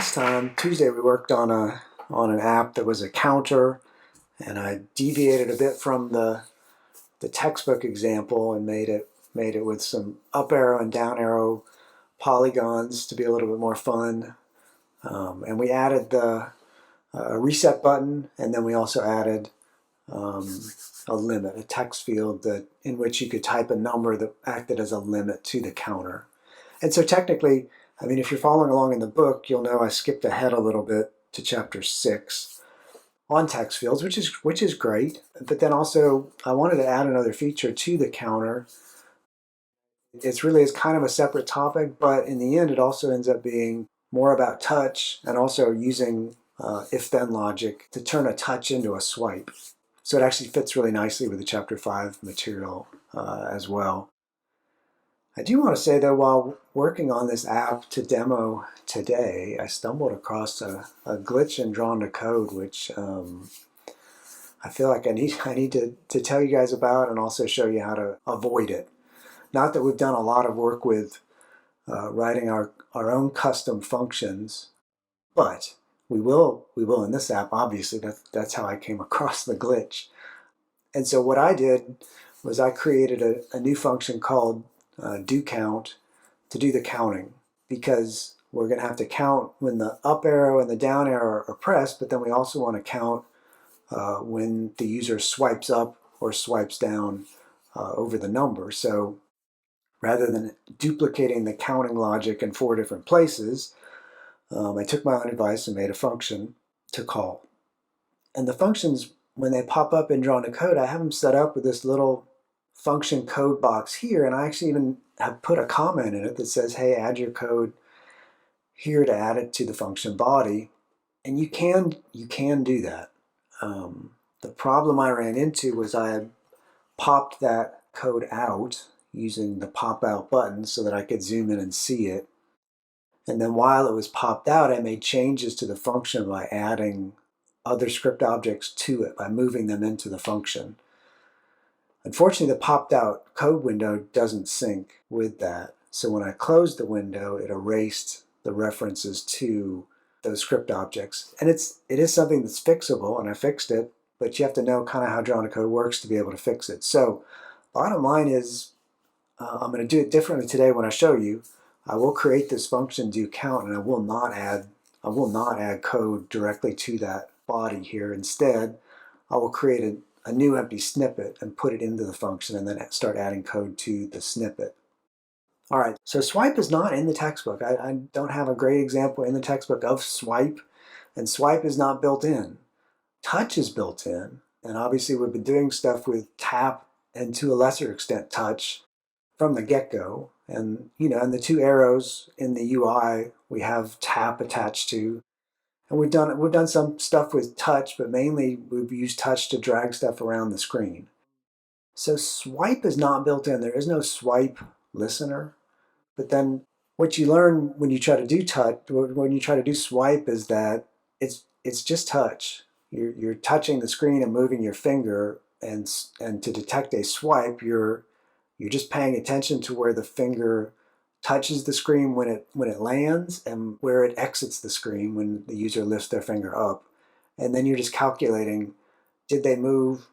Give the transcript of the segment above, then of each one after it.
last time, Tuesday, we worked on an app that was a counter, and I deviated a bit from the textbook example and made it with some up arrow and down arrow polygons to be a little bit more fun. And we added the reset button, and then we also added a limit, a text field in which you could type a number that acted as a limit to the counter. And so technically, I mean, if you're following along in the book, you'll know I skipped ahead a little bit to chapter 6 on text fields, which is great. But then also, I wanted to add another feature to the counter. It's really is kind of a separate topic, but in the end, it also ends up being more about touch and also using if-then logic to turn a touch into a swipe. So it actually fits really nicely with the chapter 5 material as well. I do want to say, though, while working on this app to demo today, I stumbled across a glitch in Drawn to Code, which I feel like I need to tell you guys about and also show you how to avoid it. Not that we've done a lot of work with writing our own custom functions, but we will in this app. Obviously, that's how I came across the glitch. And so what I did was I created a new function called doCount to do the counting, because we're going to have to count when the up arrow and the down arrow are pressed, but then we also want to count when the user swipes up or swipes down over the number. So rather than duplicating the counting logic in 4 different places, I took my own advice and made a function to call. And the functions, when they pop up in Drawn to Code, I have them set up with this little function code box here, and I actually even have put a comment in it that says, hey, add your code here to add it to the function body. And you can do that. The problem I ran into was I had popped that code out using the pop out button so that I could zoom in and see it. And then while it was popped out, I made changes to the function by adding other script objects to it, by moving them into the function. Unfortunately, the popped out code window doesn't sync with that. So when I closed the window, it erased the references to those script objects. And it is something that's fixable, and I fixed it, but you have to know kind of how Drawn to Code works to be able to fix it. So bottom line is, I'm going to do it differently today when I show you. I will create this function doCount, and I will not add code directly to that body here. Instead, I will create a new empty snippet and put it into the function, and then start adding code to the snippet. All right, so swipe is not in the textbook. I don't have a great example in the textbook of swipe, and swipe is not built in. Touch is built in, and obviously we've been doing stuff with tap and to a lesser extent touch from the get-go. And and the 2 arrows in the UI we have tap attached to. And we've done some stuff with touch, but mainly we've used touch to drag stuff around the screen. So swipe is not built in. There is no swipe listener. But then what you learn when you try to do touch, when you try to do swipe, is that it's just touch. You're touching the screen and moving your finger, and to detect a swipe, you're just paying attention to where the finger touches the screen when it lands, and where it exits the screen when the user lifts their finger up. And then you're just calculating, did they move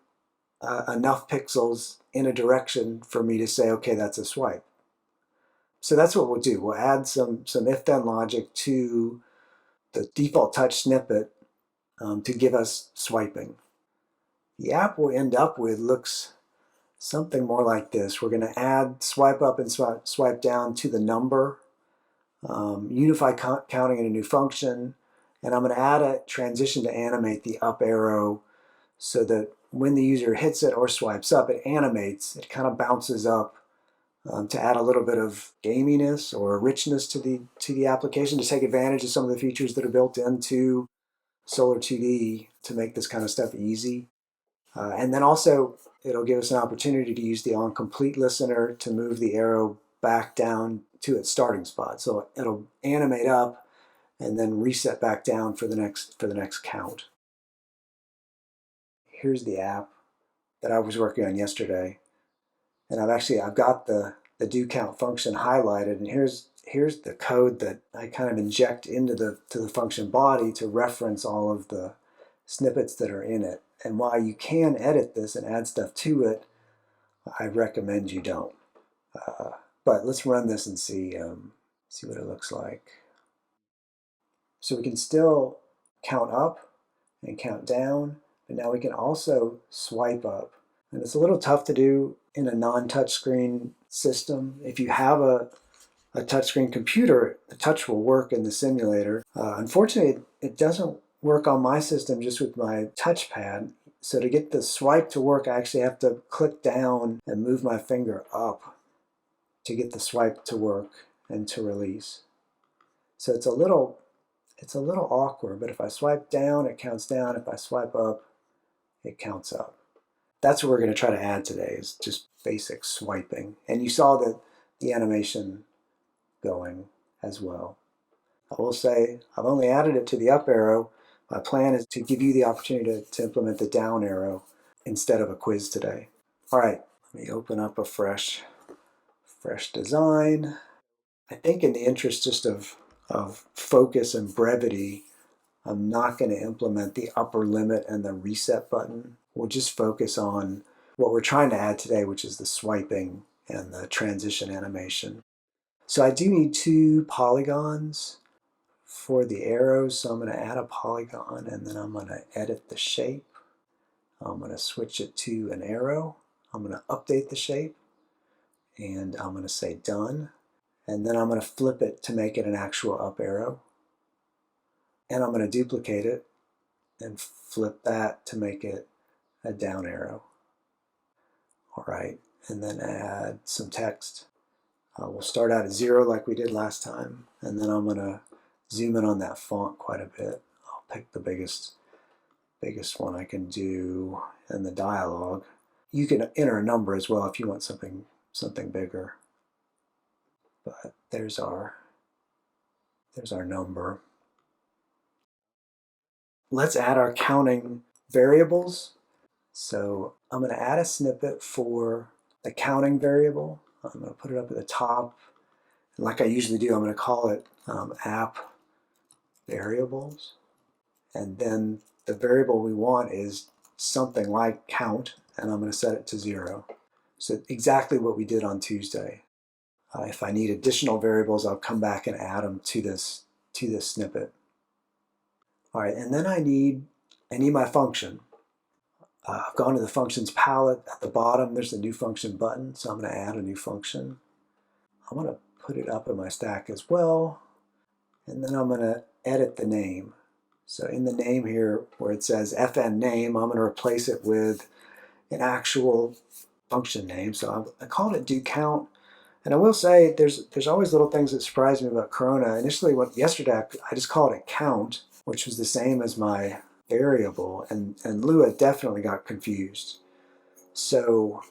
enough pixels in a direction for me to say, okay, that's a swipe. So that's what we'll do. We'll add some if-then logic to the default touch snippet to give us swiping. The app we'll end up with looks something more like this. We're going to add swipe up and swipe down to the number, unify counting in a new function, and I'm going to add a transition to animate the up arrow so that when the user hits it or swipes up, it animates, it kind of bounces up to add a little bit of gaminess or richness to the application, to take advantage of some of the features that are built into Solr 2D to make this kind of stuff easy. And then also, it'll give us an opportunity to use the onComplete listener to move the arrow back down to its starting spot. So it'll animate up and then reset back down for the next count. Here's the app that I was working on yesterday, and I've got the doCount function highlighted, and here's here's the code that I kind of inject into the function body to reference all of the snippets that are in it. And while you can edit this and add stuff to it, I recommend you don't. But let's run this and see what it looks like. So we can still count up and count down, but now we can also swipe up. And it's a little tough to do in a non-touchscreen system. If you have a touchscreen computer, the touch will work in the simulator. Unfortunately, it doesn't work on my system just with my touchpad. So to get the swipe to work, I actually have to click down and move my finger up to get the swipe to work and to release. So it's a little awkward, but if I swipe down, it counts down. If I swipe up, it counts up. That's what we're going to try to add today, is just basic swiping. And you saw the animation going as well. I will say I've only added it to the up arrow. My plan is to give you the opportunity to implement the down arrow instead of a quiz today. All right, let me open up a fresh design. I think in the interest just of focus and brevity, I'm not going to implement the upper limit and the reset button. We'll just focus on what we're trying to add today, which is the swiping and the transition animation. So I do need 2 polygons for the arrows, so I'm going to add a polygon and then I'm going to edit the shape. I'm going to switch it to an arrow. I'm going to update the shape and I'm going to say done. And then I'm going to flip it to make it an actual up arrow. And I'm going to duplicate it and flip that to make it a down arrow. All right, and then add some text. We'll start out at 0 like we did last time, and then I'm going to zoom in on that font quite a bit. I'll pick the biggest one I can do in the dialog. You can enter a number as well if you want something bigger. But there's our number. Let's add our counting variables. So I'm going to add a snippet for the counting variable. I'm going to put it up at the top. And like I usually do, I'm going to call it app variables. And then the variable we want is something like count, and I'm going to set it to 0. So exactly what we did on Tuesday. If I need additional variables, I'll come back and add them to this snippet. All right, and then I need my function. I've gone to the functions palette. At the bottom, there's the new function button, so I'm going to add a new function. I'm going to put it up in my stack as well, and then I'm going to edit the name. So in the name here, where it says fn name, I'm going to replace it with an actual function name. So I called it doCount. And I will say there's always little things that surprise me about Corona. Initially, yesterday, I just called it count, which was the same as my variable, and Lua definitely got confused. So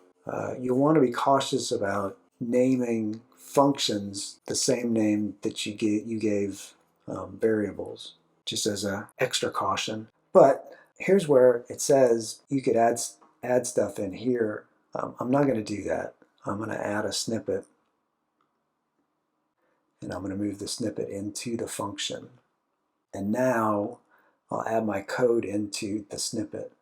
you want to be cautious about naming functions the same name that you gave variables, just as an extra caution. But here's where it says you could add stuff in here. I'm not going to do that. I'm going to add a snippet, and I'm going to move the snippet into the function. And now I'll add my code into the snippet.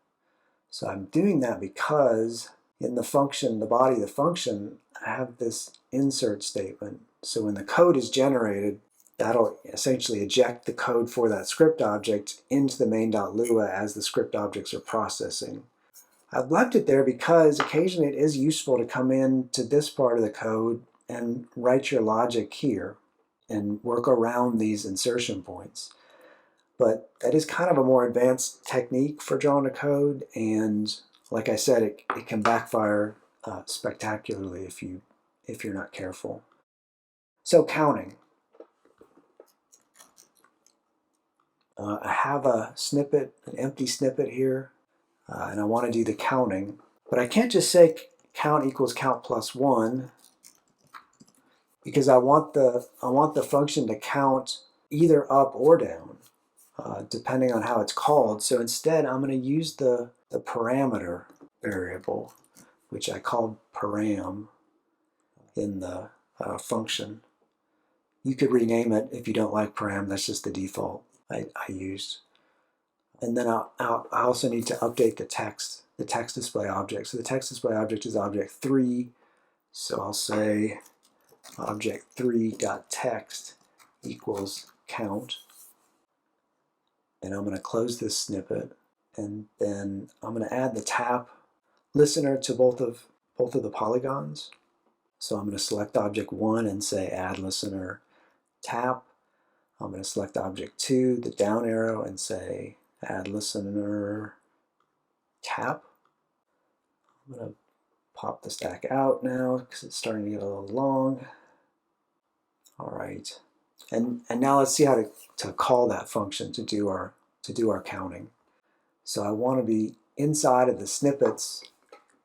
So I'm doing that because in the function, the body of the function, I have this insert statement. So when the code is generated, that'll essentially eject the code for that script object into the main.lua as the script objects are processing. I've left it there because occasionally it is useful to come in to this part of the code and write your logic here and work around these insertion points. But that is kind of a more advanced technique for drawing a code, and like I said, it can backfire spectacularly if you're not careful. So counting. I have a snippet, an empty snippet here, and I want to do the counting, but I can't just say count equals count plus 1, because I want the function to count either up or down, depending on how it's called. So instead, I'm going to use the parameter variable, which I called param in the function. You could rename it if you don't like param. That's just the default I used. And then I also need to update the text display object. So the text display object is object 3. So I'll say object 3.text equals count. And I'm going to close this snippet. And then I'm going to add the tap listener to both of the polygons. So I'm going to select object 1 and say add listener tap. I'm going to select object 2, the down arrow, and say add listener tap. I'm going to pop the stack out now because it's starting to get a little long. All right, and now let's see how to call that function to do our counting. So I want to be inside of the snippets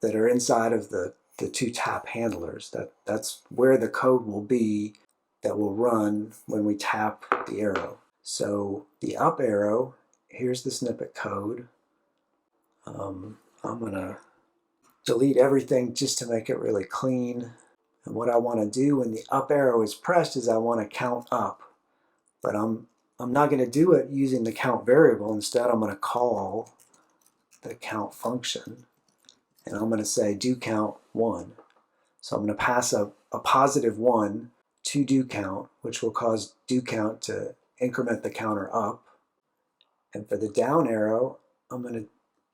that are inside of the two tap handlers. That's where the code will be that will run when we tap the arrow. So the up arrow, here's the snippet code. I'm going to delete everything just to make it really clean. And what I want to do when the up arrow is pressed is I want to count up. But I'm not going to do it using the count variable. Instead, I'm going to call the count function. And I'm going to say do count 1. So I'm going to pass a positive 1 to do count, which will cause do count to increment the counter up. And for the down arrow, I'm going to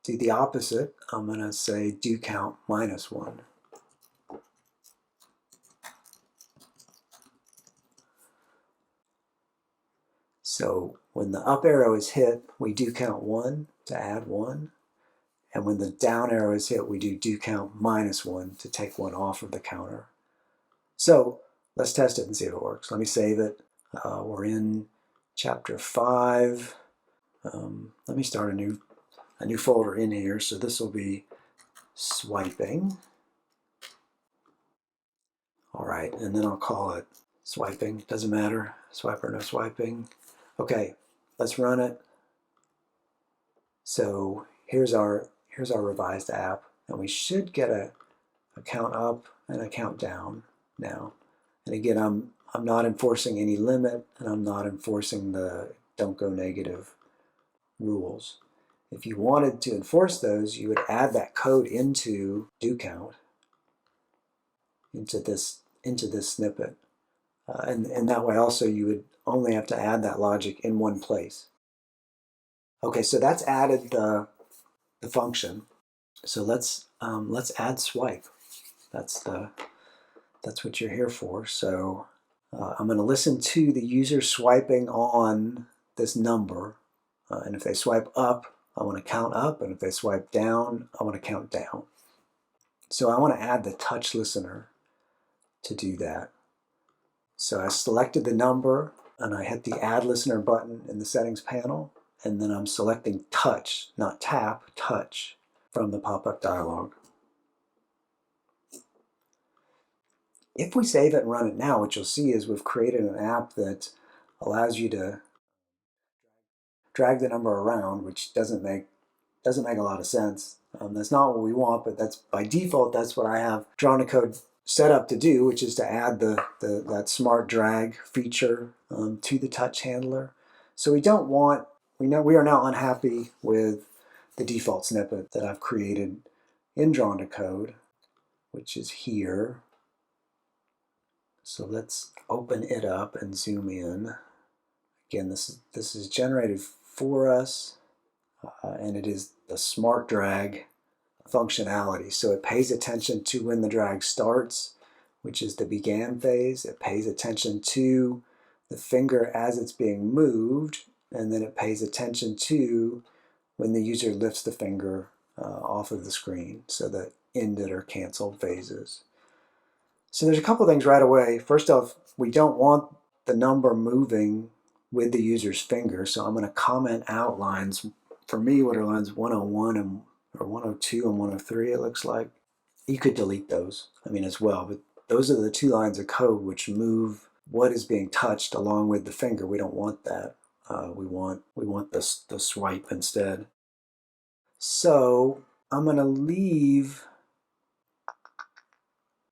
do the opposite. I'm going to say do count -1. So when the up arrow is hit, we do count 1 to add 1. And when the down arrow is hit, we do count -1 to take 1 off of the counter. So let's test it and see if it works. Let me save it. We're in chapter 5. Let me start a new folder in here. So this will be swiping. All right, and then I'll call it swiping. Doesn't matter, swipe or no swiping. Okay, let's run it. So here's our revised app, and we should get a count up and a count down now. And again, I'm not enforcing any limit, and I'm not enforcing the don't go negative rules. If you wanted to enforce those, you would add that code into do count, into this snippet. And that way also you would only have to add that logic in one place. Okay, so that's added the function. So let's add swipe. That's what you're here for. So I'm going to listen to the user swiping on this number, and if they swipe up, I want to count up, and if they swipe down, I want to count down. So I want to add the touch listener to do that. So I selected the number, and I hit the add listener button in the settings panel, and then I'm selecting touch, not tap, touch, from the pop-up dialog. If we save it and run it now, what you'll see is we've created an app that allows you to drag the number around, which doesn't make a lot of sense. That's not what we want, but that's by default, that's what I have Drawn to Code set up to do, which is to add that smart drag feature to the touch handler. So we are now unhappy with the default snippet that I've created in Drawn to Code, which is here. So let's open it up and zoom in. Again, this is generated for us, and it is the smart drag functionality. So it pays attention to when the drag starts, which is the began phase. It pays attention to the finger as it's being moved, and then it pays attention to when the user lifts the finger off of the screen, so the ended or canceled phases. So there's a couple things right away. First off, we don't want the number moving with the user's finger, so I'm going to comment out lines. For me, what are lines 101 or 102 and 103, it looks like. You could delete those, as well, but those are the 2 lines of code which move what is being touched along with the finger. We don't want that. We want the swipe instead. So I'm going to leave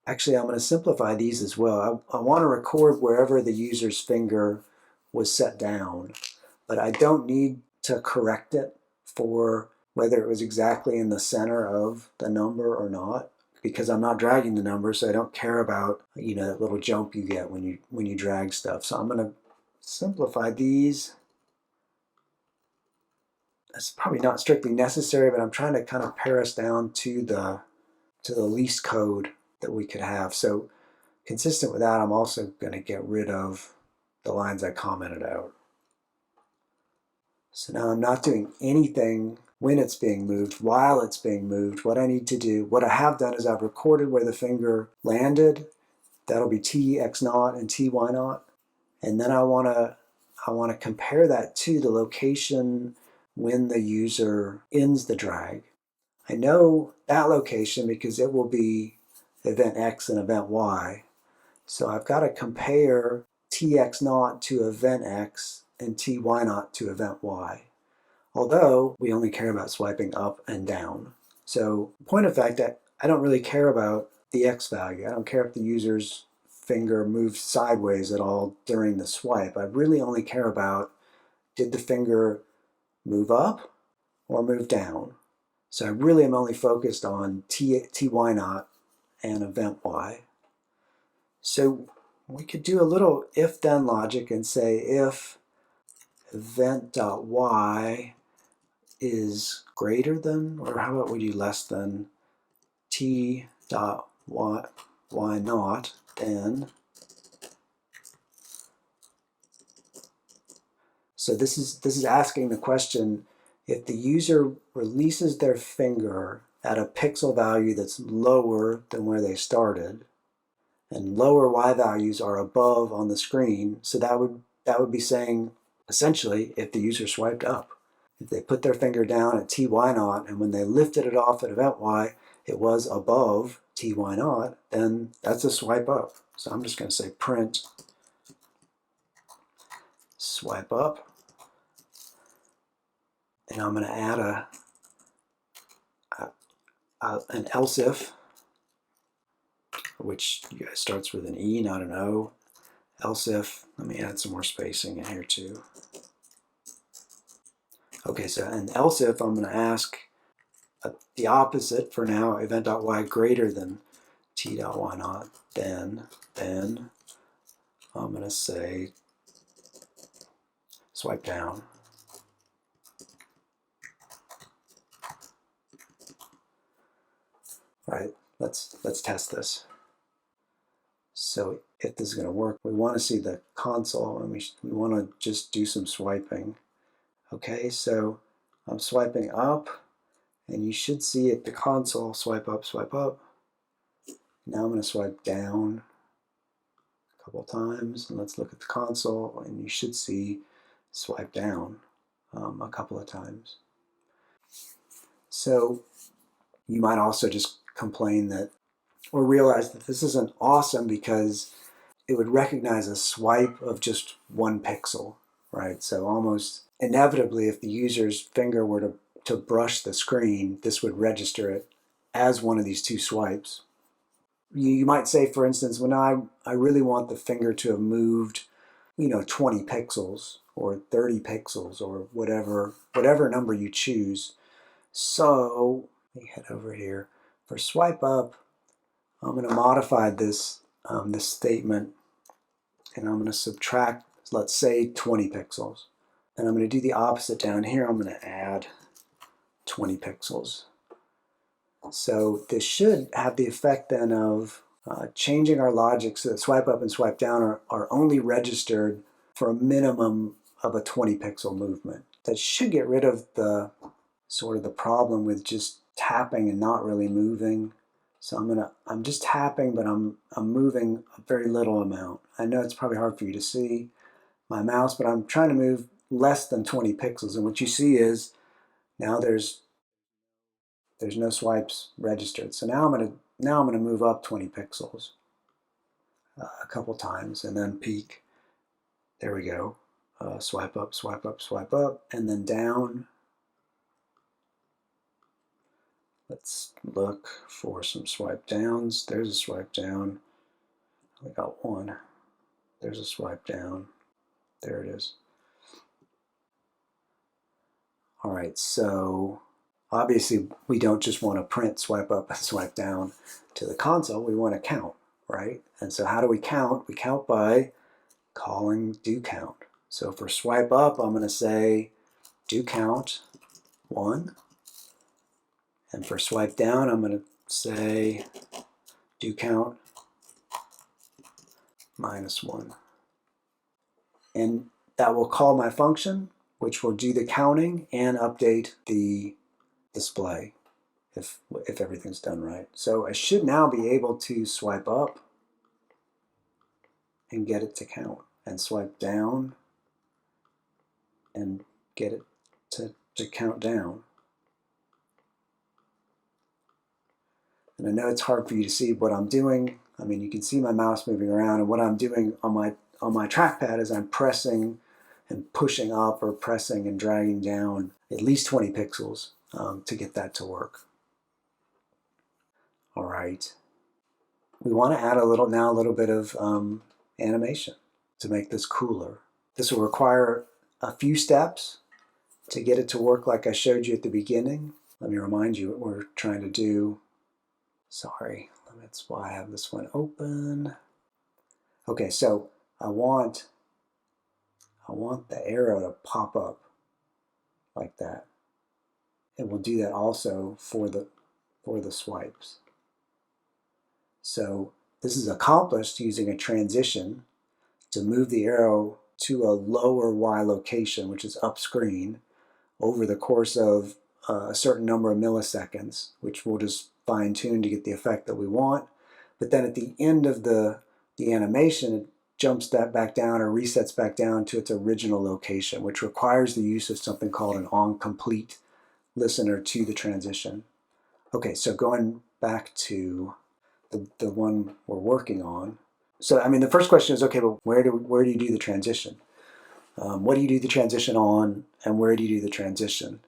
Actually, I'm going to simplify these as well. I want to record wherever the user's finger was set down, but I don't need to correct it for whether it was exactly in the center of the number or not, because I'm not dragging the number, so I don't care about, you know, that little jump you get when you drag stuff. So I'm going to simplify these. That's probably not strictly necessary, but I'm trying to kind of pare us down to the least code that we could have. So consistent with that, I'm also going to get rid of the lines I commented out. So now I'm not doing anything when it's being moved, while it's being moved. What I need to do, what I have done is I've recorded where the finger landed. That'll be t x naught and t y naught. And then I want to compare that to the location when the user ends the drag. I know that location because it will be event x and event y. So I've got to compare tx naught to event x and ty naught to event y. Although we only care about swiping up and down. So point of fact, I don't really care about the x value. I don't care if the user's finger moved sideways at all during the swipe. I really only care about, did the finger move up or move down? So I really am only focused on ty naught and event y. So we could do a little if-then logic and say if event.y is greater than, or how about we do less than, t dot y naught, then, so this is asking the question, if the user releases their finger at a pixel value that's lower than where they started, and lower y values are above on the screen, so that would be saying essentially if the user swiped up. If they put their finger down at ty naught and when they lifted it off at event y, it was above ty naught, then that's a swipe up. So I'm just going to say print swipe up, and I'm going to add an else if, which starts with an E, not an O. Else if, let me add some more spacing in here too. Okay, so an else if, I'm going to ask the opposite for now, event.y greater than t.y naught, then I'm going to say swipe down. All right, let's test this. So if this is going to work, we want to see the console, and we want to just do some swiping. Okay, so I'm swiping up, and you should see at the console, swipe up, swipe up. Now I'm going to swipe down a couple times, and let's look at the console, and you should see swipe down a couple of times. So you might also just complain that, or realize that this isn't awesome because it would recognize a swipe of just one pixel, right? So almost inevitably, if the user's finger were to brush the screen, this would register it as one of these two swipes. You might say, for instance, when I really want the finger to have moved, 20 pixels or 30 pixels or whatever number you choose. So let me head over here. For swipe up, I'm going to modify this statement, and I'm going to subtract, let's say, 20 pixels. And I'm going to do the opposite down here. I'm going to add 20 pixels. So this should have the effect then of changing our logic so that swipe up and swipe down are only registered for a minimum of a 20 pixel movement. That should get rid of the sort of the problem with just tapping and not really moving. So I'm just tapping, but I'm moving a very little amount. I know it's probably hard for you to see my mouse, but I'm trying to move less than 20 pixels. And what you see is now there's no swipes registered. So now I'm going to move up 20 pixels a couple times, and then peak. There we go. Swipe up, swipe up, swipe up, and then down. Let's look for some swipe downs. There's a swipe down. We got one. There's a swipe down. There it is. All right, so obviously we don't just want to print swipe up and swipe down to the console. We want to count, right? And so how do we count? We count by calling doCount. So for swipe up, I'm going to say doCount 1. And for swipe down, I'm going to say doCount -1. And that will call my function, which will do the counting and update the display if everything's done right. So I should now be able to swipe up and get it to count, and swipe down and get it to count down. And I know it's hard for you to see what I'm doing. I mean, you can see my mouse moving around, and what I'm doing on my trackpad is I'm pressing and pushing up or pressing and dragging down at least 20 pixels to get that to work. All right. We want to add a little bit of animation to make this cooler. This will require a few steps to get it to work like I showed you at the beginning. Let me remind you what we're trying to do. Sorry, that's why I have this one open. Okay, so I want the arrow to pop up like that. And we'll do that also for the swipes. So this is accomplished using a transition to move the arrow to a lower Y location, which is up screen, over the course of a certain number of milliseconds, which we'll just fine tune to get the effect that we want. But then at the end of the animation, it jumps that back down or resets back down to its original location, which requires the use of something called an onComplete listener to the transition. Okay, so going back to the one we're working on. So I mean, the first question is, okay, but where do you do the transition? What do you do the transition on, and where do you do the transition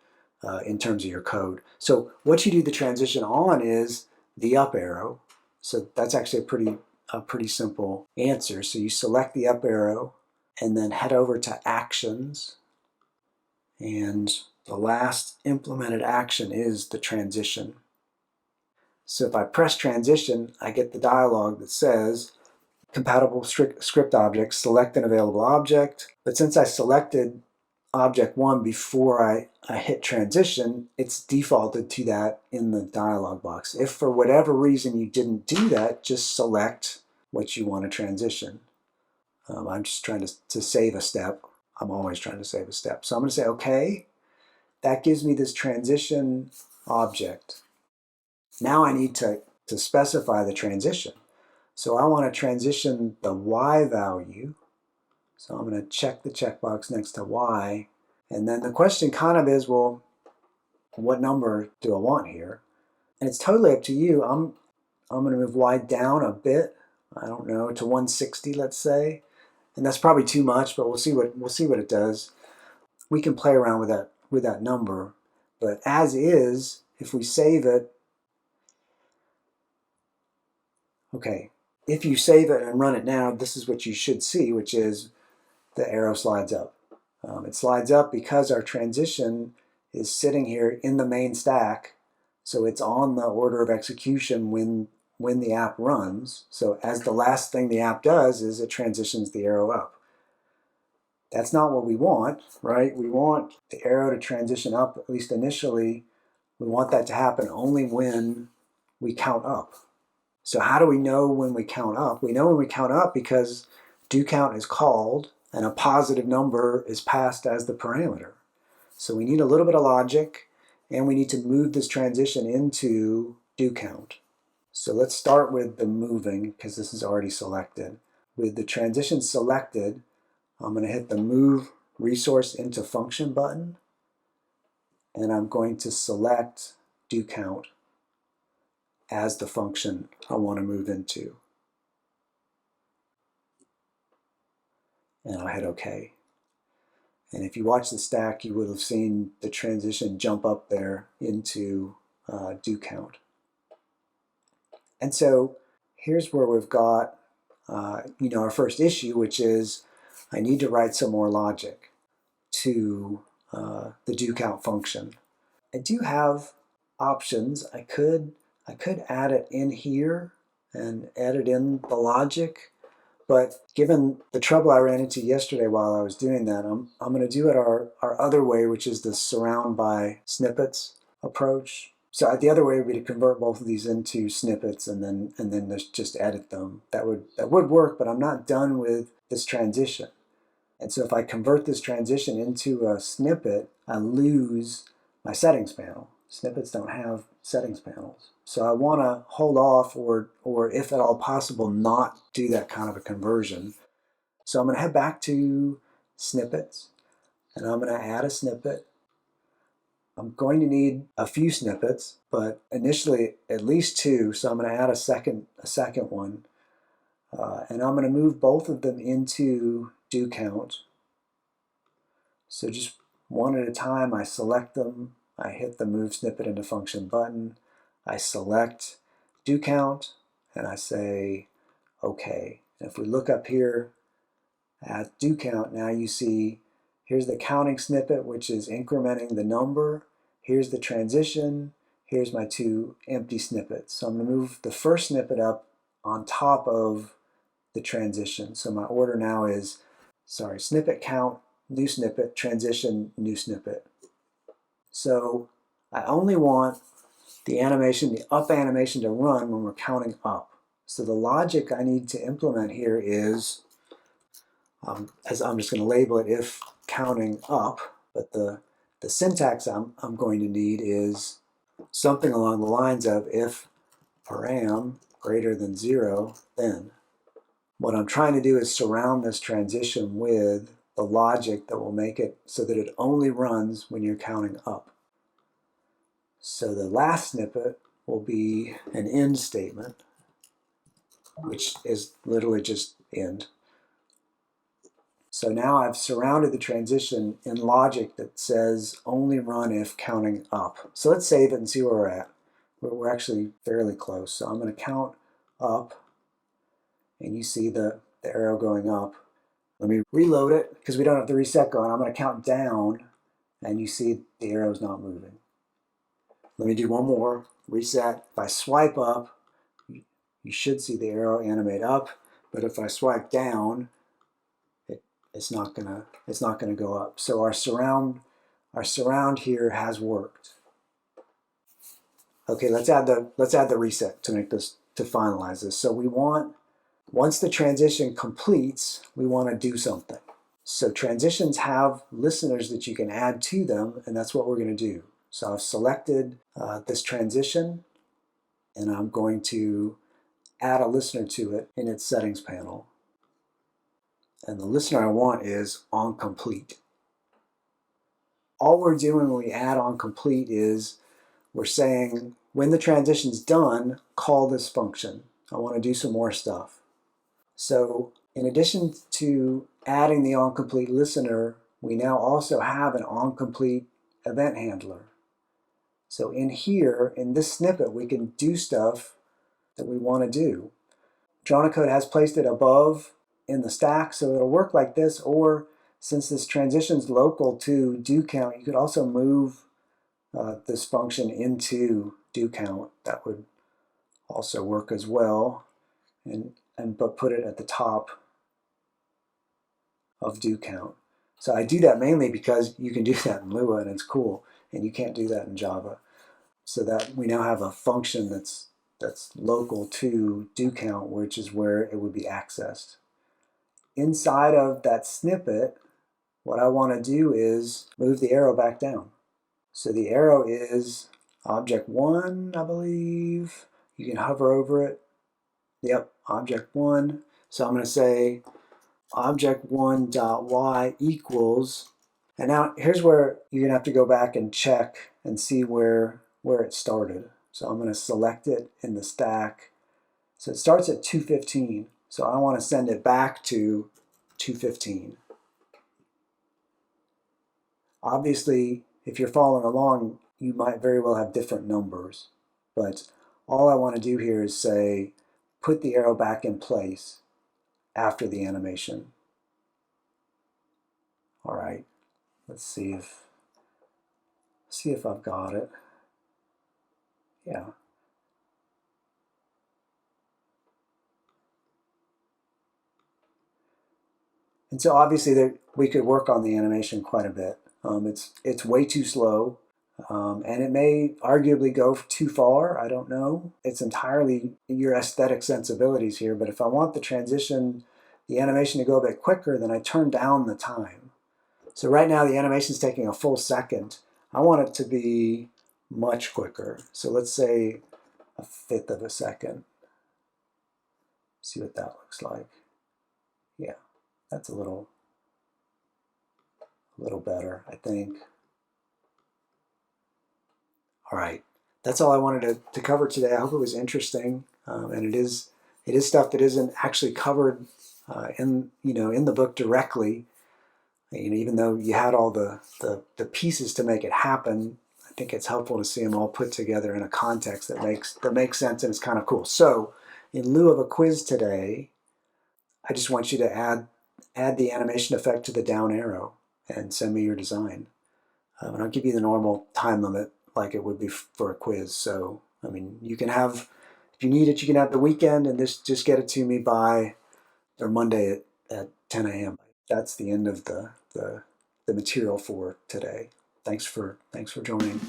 in terms of your code? So what you do the transition on is the up arrow. So that's actually a pretty simple answer. So you select the up arrow and then head over to Actions, and the last implemented action is the transition. So if I press transition, I get the dialog that says compatible script objects, select an available object. But since I selected object 1 before I hit transition, it's defaulted to that in the dialog box. If for whatever reason you didn't do that, just select what you want to transition. I'm just trying to save a step. I'm always trying to save a step. So I'm going to say, okay, that gives me this transition object. Now I need to specify the transition. So I want to transition the Y value. So I'm going to check the checkbox next to Y. And then the question kind of is, well, what number do I want here? And it's totally up to you. I'm going to move Y down a bit. I don't know, to 160, let's say. And that's probably too much, but we'll see what it does. We can play around with that number. But as is, if we save it, okay, if you save it and run it now, this is what you should see, which is the arrow slides up. It slides up because our transition is sitting here in the main stack, so it's on the order of execution when the app runs. So as the last thing the app does is it transitions the arrow up. That's not what we want, right? We want the arrow to transition up, at least initially. We want that to happen only when we count up. So how do we know when we count up? We know when we count up because doCount is called and a positive number is passed as the parameter. So we need a little bit of logic, and we need to move this transition into doCount. So let's start with the moving, because this is already selected. With the transition selected, I'm going to hit the Move Resource into Function button, and I'm going to select doCount as the function I want to move into. And I'll hit OK. And if you watch the stack, you would have seen the transition jump up there into do count. And so here's where we've got our first issue, which is I need to write some more logic to the do count function. I do have options. I could add it in here and edit in the logic, but given the trouble I ran into yesterday while I was doing that, I'm going to do it our other way, which is the surround by snippets approach. So the other way would be to convert both of these into snippets and then just edit them. That would work, but I'm not done with this transition. And so if I convert this transition into a snippet, I lose my settings panel. Snippets don't have settings panels. So I want to hold off or if at all possible, not do that kind of a conversion. So I'm going to head back to snippets and I'm going to add a snippet. I'm going to need a few snippets, but initially at least two. So I'm going to add a second one. And I'm going to move both of them into do count. So just one at a time, I select them. I hit the move snippet into function button. I select do count and I say OK. And if we look up here at do count, now you see here's the counting snippet, which is incrementing the number. Here's the transition. Here's my two empty snippets. So I'm going to move the first snippet up on top of the transition. So my order now is, snippet count, new snippet, transition, new snippet. So I only want the animation, the up animation to run when we're counting up. So the logic I need to implement here is, as I'm just going to label it if counting up, but the syntax I'm going to need is something along the lines of if param greater than 0, then. What I'm trying to do is surround this transition with the logic that will make it so that it only runs when you're counting up. So the last snippet will be an end statement, which is literally just end. So now I've surrounded the transition in logic that says only run if counting up. So let's save it and see where we're at. We're actually fairly close. So I'm going to count up, and you see the arrow going up. Let me reload it because we don't have the reset going. I'm going to count down, and you see the arrow's not moving. Let me do one more. Reset. If I swipe up, you should see the arrow animate up, but if I swipe down, it's not gonna go up. So our surround here has worked. Okay, let's add the reset to finalize this. So we want, once the transition completes, we want to do something. So transitions have listeners that you can add to them, and that's what we're going to do. So I've selected this transition, and I'm going to add a listener to it in its settings panel. And the listener I want is onComplete. All we're doing when we add onComplete is we're saying, when the transition's done, call this function. I want to do some more stuff. So in addition to adding the onComplete listener, we now also have an onComplete event handler. So in here, in this snippet, we can do stuff that we want to do. DronaCode has placed it above in the stack, so it'll work like this, or since this transition's local to do count, you could also move this function into do count. That would also work as well, but put it at the top of do count. So I do that mainly because you can do that in Lua and it's cool, and you can't do that in Java. So that we now have a function that's local to do count, which is where it would be accessed. Inside of that snippet, what I want to do is move the arrow back down. So the arrow is object 1, I believe. You can hover over it. Yep, object 1. So I'm going to say object1.y equals, and now here's where you're going to have to go back and check and see where it started. So I'm going to select it in the stack. So it starts at 215. So I want to send it back to 215. Obviously, if you're following along, you might very well have different numbers. But all I want to do here is say, put the arrow back in place after the animation. All right, let's see if I've got it. Yeah. And so obviously we could work on the animation quite a bit. It's way too slow, and it may arguably go too far. I don't know. It's entirely your aesthetic sensibilities here. But if I want the animation to go a bit quicker, then I turn down the time. So right now the animation is taking a full second. I want it to be much quicker. So let's say a fifth of a second. See what that looks like. Yeah, that's a little better, I think. All right, that's all I wanted to cover today. I hope it was interesting, and it is stuff that isn't actually covered in the book directly. Even though you had all the pieces to make it happen, I think it's helpful to see them all put together in a context that makes sense and is kind of cool. So, in lieu of a quiz today, I just want you to add the animation effect to the down arrow and send me your design. And I'll give you the normal time limit like it would be for a quiz. So, I mean, you can have, if you need it, you can have the weekend and just get it to me by or Monday at 10 a.m. That's the end of the material for today. Thanks for joining.